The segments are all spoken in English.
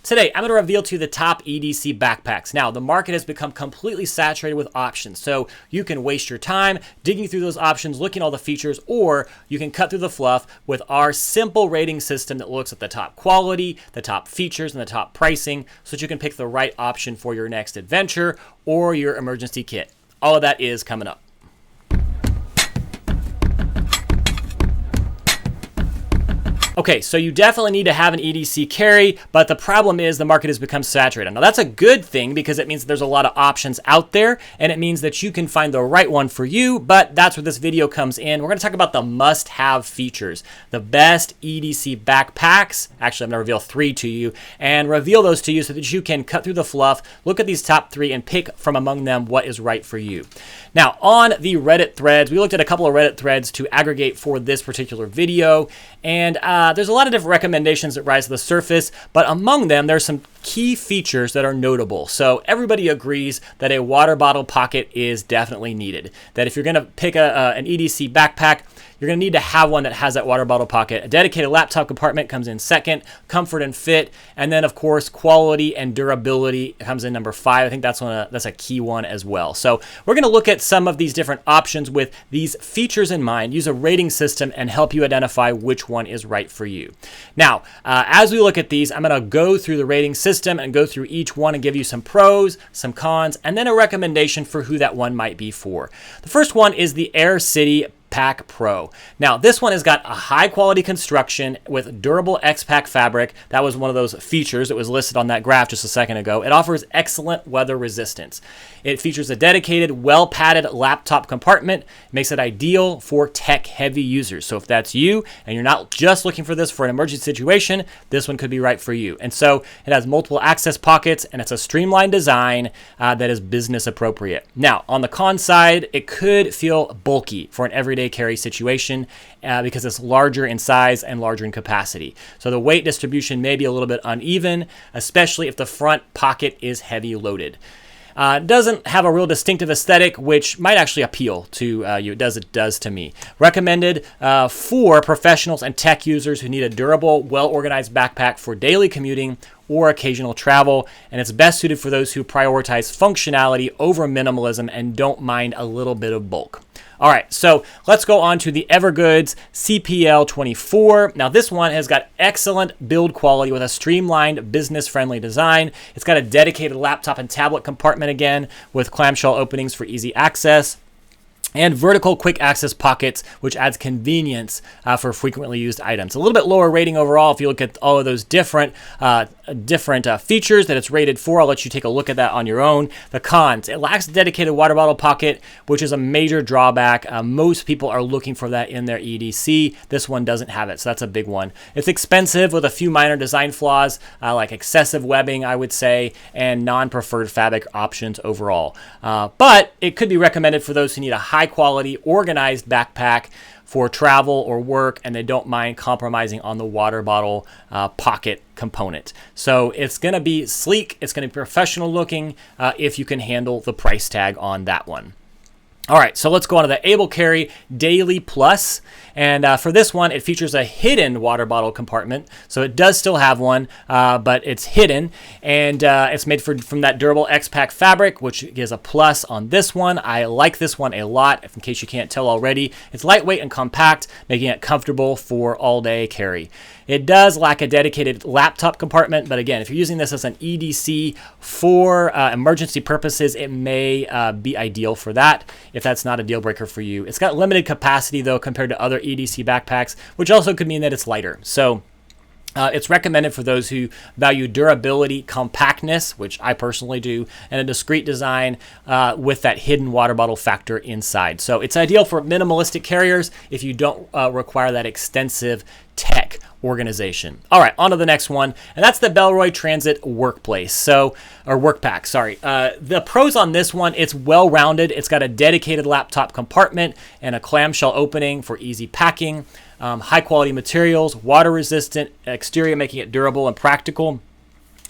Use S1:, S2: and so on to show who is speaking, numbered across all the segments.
S1: Today, I'm going to reveal to you the top EDC backpacks. Now, the market has become completely saturated with options, so you can waste your time digging through those options, looking at all the features, or you can cut through the fluff with our simple rating system that looks at the top quality, the top features, and the top pricing, so that you can pick the right option for your next adventure or your emergency kit. All of that is coming up. Okay, so you definitely need to have an EDC carry, but the problem is the market has become saturated. Now that's a good thing because it means that there's a lot of options out there and it means that you can find the right one for you, but that's where this video comes in. We're gonna talk about the must-have features, the best EDC backpacks. Actually, I'm gonna reveal 3 to you and reveal those to you so that you can cut through the fluff, look at these top 3 and pick from among them what is right for you. Now, on the Reddit threads, we looked at a couple of Reddit threads to aggregate for this particular video, and there's a lot of different recommendations that rise to the surface, but among them, there's some key features that are notable. So everybody agrees that a water bottle pocket is definitely needed. That if you're gonna pick an EDC backpack, you're gonna need to have one that has that water bottle pocket. A dedicated laptop compartment comes in second, comfort and fit, and then of course, quality and durability comes in number 5. I think that's a key one as well. So we're gonna look at some of these different options with these features in mind, use a rating system and help you identify which one is right for you. Now, as we look at these, I'm gonna go through the rating system and go through each one and give you some pros, some cons, and then a recommendation for who that one might be for. The first one is the Air City Pack Pro. Now, this one has got a high quality construction with durable X-Pack fabric. That was one of those features that was listed on that graph just a second ago. It offers excellent weather resistance. It features a dedicated, well-padded laptop compartment. It makes it ideal for tech-heavy users. So if that's you and you're not just looking for this for an emergency situation, this one could be right for you. And so it has multiple access pockets and it's a streamlined design that is business appropriate. Now, on the con side, it could feel bulky for an everyday carry situation because it's larger in size and larger in capacity. So the weight distribution may be a little bit uneven, especially if the front pocket is heavy loaded. It doesn't have a real distinctive aesthetic, which might actually appeal to you. It does to me. Recommended for professionals and tech users who need a durable, well-organized backpack for daily commuting or occasional travel, and it's best suited for those who prioritize functionality over minimalism and don't mind a little bit of bulk. All right, so let's go on to the Evergoods CPL24. Now this one has got excellent build quality with a streamlined, business-friendly design. It's got a dedicated laptop and tablet compartment again with clamshell openings for easy access, and vertical quick access pockets, which adds convenience for frequently used items. A little bit lower rating overall if you look at all of those different features that it's rated for. I'll let you take a look at that on your own. The cons: it lacks a dedicated water bottle pocket, which is a major drawback. Most people are looking for that in their EDC. This one doesn't have it, so that's a big one. It's expensive with a few minor design flaws, like excessive webbing, I would say, and non-preferred fabric options overall. But it could be recommended for those who need a high-quality, organized backpack for travel or work, and they don't mind compromising on the water bottle pocket component. So it's going to be sleek, it's going to be professional looking if you can handle the price tag on that one. All right, so let's go on to the AbleCarry Daily Plus. And for this one, it features a hidden water bottle compartment. So it does still have one, but it's hidden. And it's made from that durable X-Pack fabric, which is a plus on this one. I like this one a lot, in case you can't tell already. It's lightweight and compact, making it comfortable for all-day carry. It does lack a dedicated laptop compartment, but again, if you're using this as an EDC for emergency purposes, it may be ideal for that, if that's not a deal breaker for you. It's got limited capacity though compared to other EDC backpacks, which also could mean that it's lighter. So it's recommended for those who value durability, compactness, which I personally do, and a discreet design with that hidden water bottle factor inside. So it's ideal for minimalistic carriers if you don't require that extensive tech organization. All right, on to the next one, and that's the Bellroy Transit Workpack. Sorry. The pros on this one: it's well-rounded. It's got a dedicated laptop compartment and a clamshell opening for easy packing. High-quality materials, water-resistant exterior, making it durable and practical.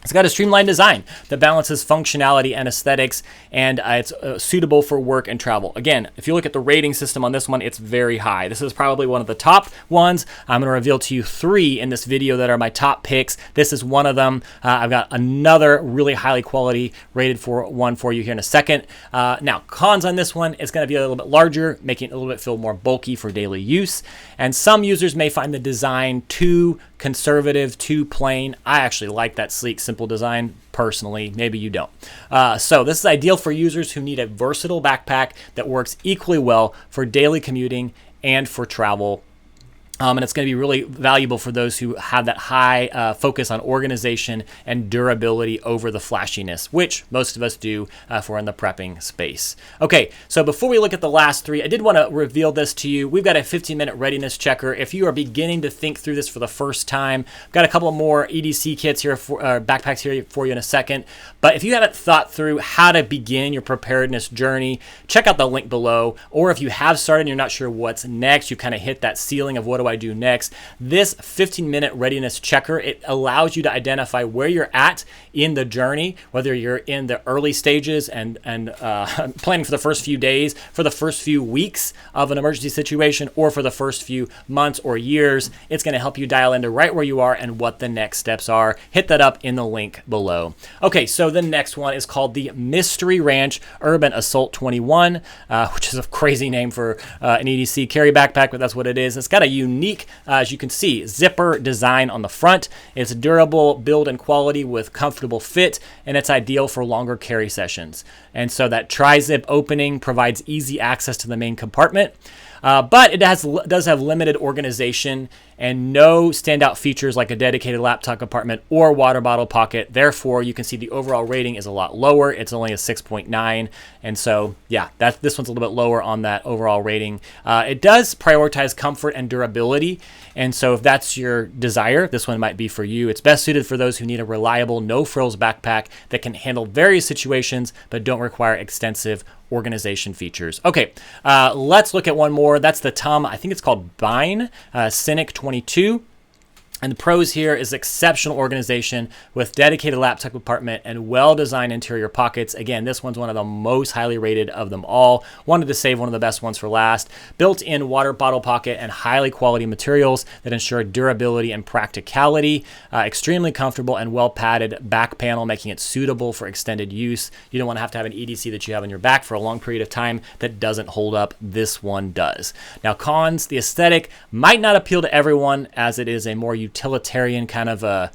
S1: It's got a streamlined design that balances functionality and aesthetics, and it's suitable for work and travel. Again, if you look at the rating system on this one, it's very high. This is probably one of the top ones. I'm going to reveal to you 3 in this video that are my top picks. This is one of them. I've got another really highly quality rated one for you here in a second. Now, cons on this one, it's going to be a little bit larger, making it a little bit feel more bulky for daily use. And some users may find the design too conservative, too plain. I actually like that sleek, simple design personally. Maybe you don't. So this is ideal for users who need a versatile backpack that works equally well for daily commuting and for travel. And it's going to be really valuable for those who have that high focus on organization and durability over the flashiness, which most of us do if we're in the prepping space. Okay, so before we look at the last 3, I did want to reveal this to you. We've got a 15-minute readiness checker. If you are beginning to think through this for the first time, I've got a couple more EDC kits here, backpacks here for you in a second. But if you haven't thought through how to begin your preparedness journey, check out the link below. Or if you have started and you're not sure what's next, you kind of hit that ceiling of what do I do next. This 15-minute readiness checker, it allows you to identify where you're at in the journey, whether you're in the early stages and planning for the first few days, for the first few weeks of an emergency situation, or for the first few months or years. It's going to help you dial into right where you are and what the next steps are. Hit that up in the link below. Okay, so the next one is called the Mystery Ranch Urban Assault 21, which is a crazy name for an EDC carry backpack, but that's what it is. It's got a unique, as you can see, zipper design on the front. It's durable build and quality with comfortable fit, and it's ideal for longer carry sessions. And so that tri-zip opening provides easy access to the main compartment. But it does have limited organization and no standout features like a dedicated laptop compartment or water bottle pocket. Therefore, you can see the overall rating is a lot lower. It's only a 6.9. And so, yeah, this one's a little bit lower on that overall rating. It does prioritize comfort and durability. And so if that's your desire, this one might be for you. It's best suited for those who need a reliable, no-frills backpack that can handle various situations but don't require extensive organization features. Okay, let's look at one more. That's the I think it's called Bihn, Synik 22. And the pros here is exceptional organization with dedicated laptop compartment and well-designed interior pockets. Again, this one's one of the most highly rated of them all. Wanted to save one of the best ones for last. Built-in water bottle pocket and highly quality materials that ensure durability and practicality. Extremely comfortable and well-padded back panel, making it suitable for extended use. You don't want to have an EDC that you have on your back for a long period of time that doesn't hold up. This one does. Now, cons, the aesthetic might not appeal to everyone as it is a more utilitarian kind of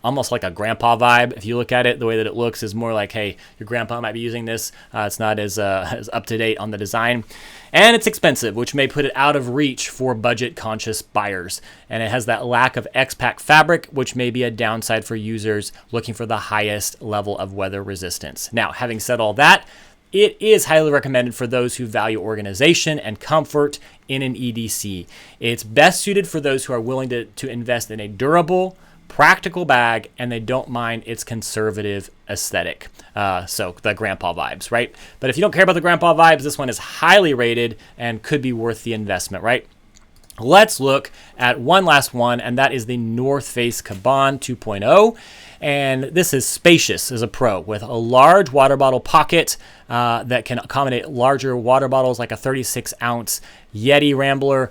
S1: almost like a grandpa vibe. If you look at it, the way that it looks is more like, hey, your grandpa might be using this. It's not as up to date on the design. And it's expensive, which may put it out of reach for budget conscious buyers. And it has that lack of X-Pack fabric, which may be a downside for users looking for the highest level of weather resistance. Now, having said all that, it is highly recommended for those who value organization and comfort in an EDC. It's best suited for those who are willing to invest in a durable, practical bag, and they don't mind its conservative aesthetic. So the grandpa vibes, right? But if you don't care about the grandpa vibes, this one is highly rated and could be worth the investment, right? Let's look at one last one, and that is the North Face Caban 2.0. And this is spacious as a pro with a large water bottle pocket that can accommodate larger water bottles like a 36-ounce Yeti Rambler.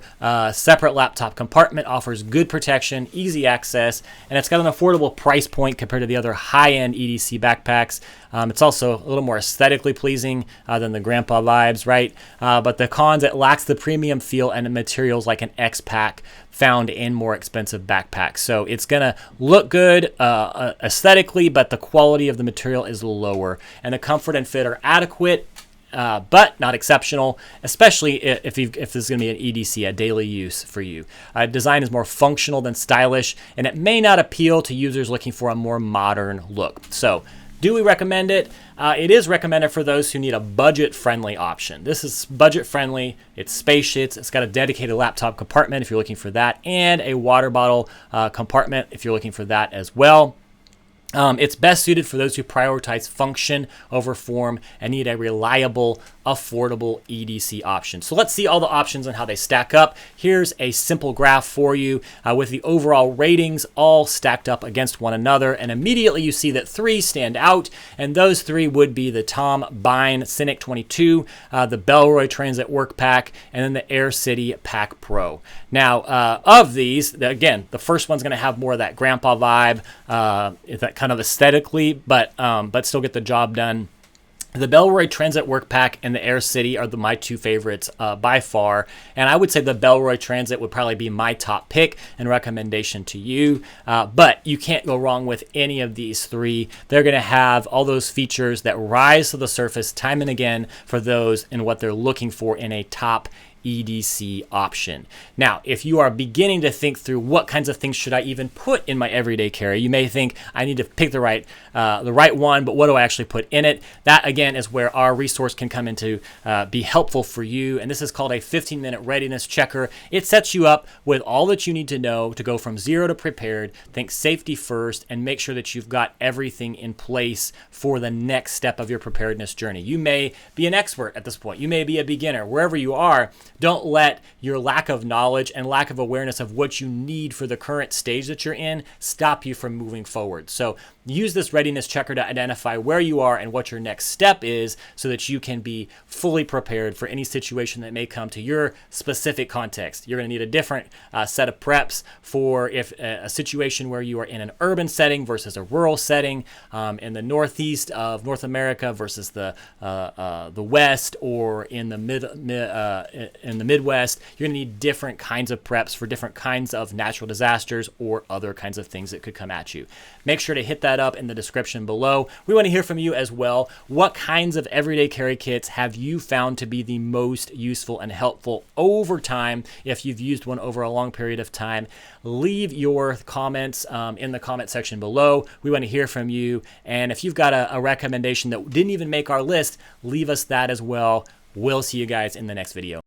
S1: Separate laptop compartment, offers good protection, easy access, and it's got an affordable price point compared to the other high-end EDC backpacks. It's also a little more aesthetically pleasing than the grandpa vibes, right? But the cons, it lacks the premium feel and the materials like an X-Pack found in more expensive backpacks. So it's going to look good aesthetically, but the quality of the material is lower. And the comfort and fit are adequate, but not exceptional, especially if this is going to be an EDC, a daily use for you. Design is more functional than stylish, and it may not appeal to users looking for a more modern look. So, do we recommend it? It is recommended for those who need a budget-friendly option. This is budget-friendly. It's spacious. It's got a dedicated laptop compartment if you're looking for that, and a water bottle compartment if you're looking for that as well. It's best suited for those who prioritize function over form and need a reliable, affordable EDC option. So let's see all the options and how they stack up. Here's a simple graph for you with the overall ratings all stacked up against one another. And immediately you see that 3 stand out. And those 3 would be the Bihn Synik 22, the Bellroy Transit Workpack, and then the Air City Pack Pro. Now, of these, again, the first one's going to have more of that grandpa vibe, that kind of aesthetically, but still get the job done. The Bellroy Transit Workpack and the Air City are my 2 favorites by far, and I would say the Bellroy Transit would probably be my top pick and recommendation to you, but you can't go wrong with any of these 3. They're going to have all those features that rise to the surface time and again for those and what they're looking for in a top EDC option. Now, if you are beginning to think through what kinds of things should I even put in my everyday carry, you may think I need to pick the right one, but what do I actually put in it? That again is where our resource can come in to be helpful for you. And this is called a 15-minute readiness checker. It sets you up with all that you need to know to go from 0 to prepared, think safety first, and make sure that you've got everything in place for the next step of your preparedness journey. You may be an expert at this point. You may be a beginner. Wherever you are, don't let your lack of knowledge and lack of awareness of what you need for the current stage that you're in stop you from moving forward. So use this readiness checker to identify where you are and what your next step is so that you can be fully prepared for any situation that may come to your specific context. You're going to need a different set of preps for if a situation where you are in an urban setting versus a rural setting, in the northeast of North America versus the west, or in the Midwest. You're going to need different kinds of preps for different kinds of natural disasters or other kinds of things that could come at you. Make sure to hit that up in the description below. We want to hear from you as well. What kinds of everyday carry kits have you found to be the most useful and helpful over time? If you've used one over a long period of time, leave your comments in the comment section below. We want to hear from you. And if you've got a recommendation that didn't even make our list, leave us that as well. We'll see you guys in the next video.